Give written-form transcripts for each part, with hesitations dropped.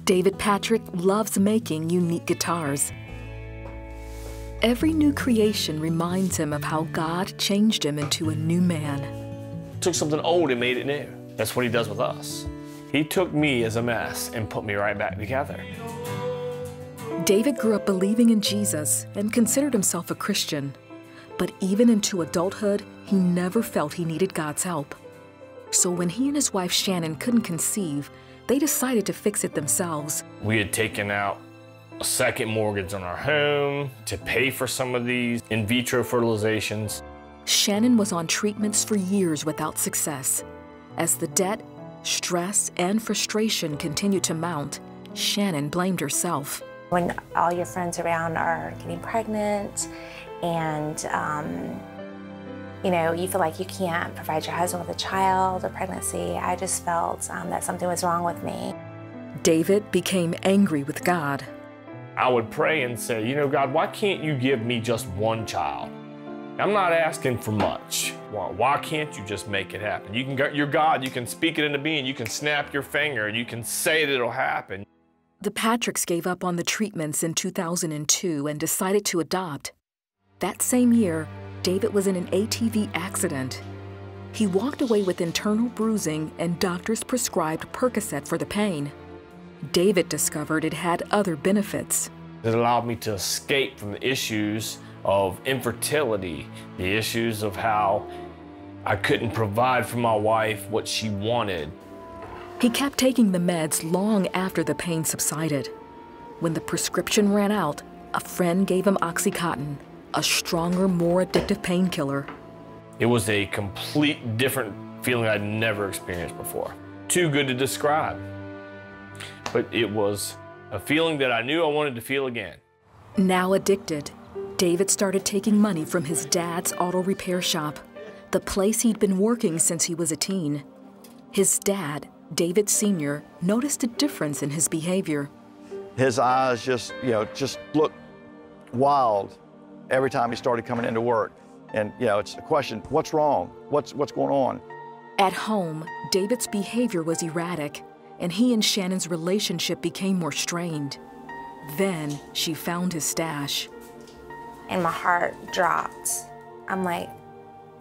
David Patrick loves making unique guitars. Every new creation reminds him of how God changed him into a new man. Took something old and made it new. That's what he does with us. He took me as a mess and put me right back together. David grew up believing in Jesus and considered himself a Christian. But even into adulthood, he never felt he needed God's help. So when he and his wife Shannon couldn't conceive, they decided to fix it themselves. We had taken out a second mortgage on our home to pay for some of these in vitro fertilizations. Shannon was on treatments for years without success. As the debt, stress, and frustration continued to mount, Shannon blamed herself. When all your friends around are getting pregnant and you feel like you can't provide your husband with a child or pregnancy, I just felt that something was wrong with me. David became angry with God. I would pray and say, you know, God, why can't you give me just one child? I'm not asking for much. Why can't you just make it happen? You're God, you can speak it into being, you can snap your finger, you can say that it'll happen. The Patricks gave up on the treatments in 2002 and decided to adopt. That same year, David was in an ATV accident. He walked away with internal bruising and doctors prescribed Percocet for the pain. David discovered it had other benefits. It allowed me to escape from the issues of infertility, the issues of how I couldn't provide for my wife what she wanted. He kept taking the meds long after the pain subsided. When the prescription ran out, a friend gave him Oxycontin, a stronger, more addictive painkiller. It was a complete different feeling I'd never experienced before. Too good to describe. But it was a feeling that I knew I wanted to feel again. Now addicted, David started taking money from his dad's auto repair shop, the place he'd been working since he was a teen. His dad, David Sr., noticed a difference in his behavior. His eyes just looked wild every time he started coming into work. And, it's a question, what's wrong? What's going on? At home, David's behavior was erratic, and he and Shannon's relationship became more strained. Then she found his stash. And my heart dropped. I'm like,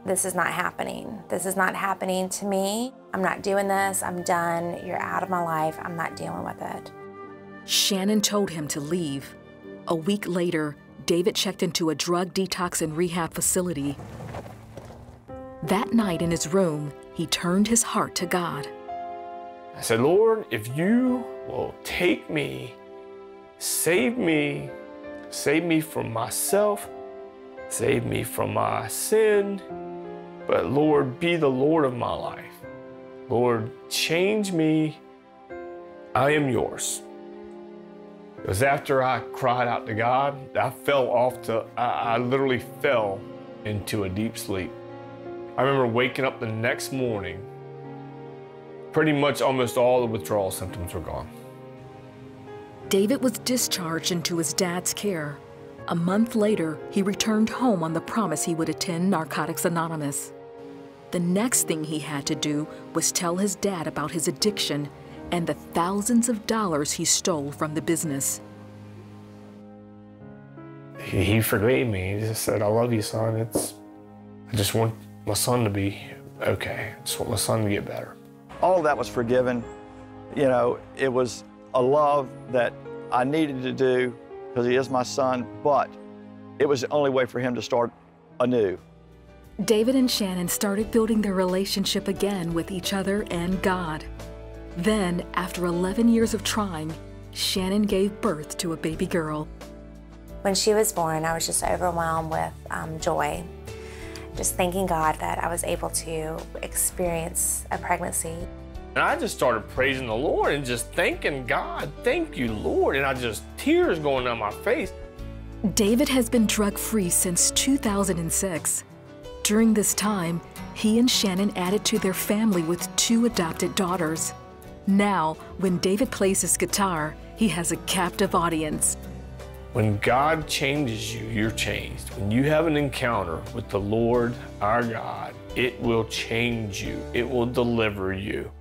this is not happening. This is not happening to me. I'm not doing this. I'm done. You're out of my life. I'm not dealing with it. Shannon told him to leave. A week later, David checked into a drug detox and rehab facility. That night in his room, he turned his heart to God. I said, Lord, if you will take me, save me from myself, save me from my sin, but Lord, be the Lord of my life. Lord, change me. I am yours. It was after I cried out to God, I literally fell into a deep sleep. I remember waking up the next morning, pretty much almost all the withdrawal symptoms were gone. David was discharged into his dad's care. A month later, he returned home on the promise he would attend Narcotics Anonymous. The next thing he had to do was tell his dad about his addiction and the thousands of dollars he stole from the business. He forgave me. He just said, I love you, son. I just want my son to be okay. I just want my son to get better. All of that was forgiven. It was a love that I needed to do because he is my son, but it was the only way for him to start anew. David and Shannon started building their relationship again with each other and God. Then, after 11 years of trying, Shannon gave birth to a baby girl. When she was born, I was just overwhelmed with joy. Just thanking God that I was able to experience a pregnancy. And I just started praising the Lord and just thanking God. Thank you, Lord. And tears going down my face. David has been drug-free since 2006. During this time, he and Shannon added to their family with 2 adopted daughters. Now, when David plays his guitar, he has a captive audience. When God changes you, you're changed. When you have an encounter with the Lord, our God, it will change you. It will deliver you.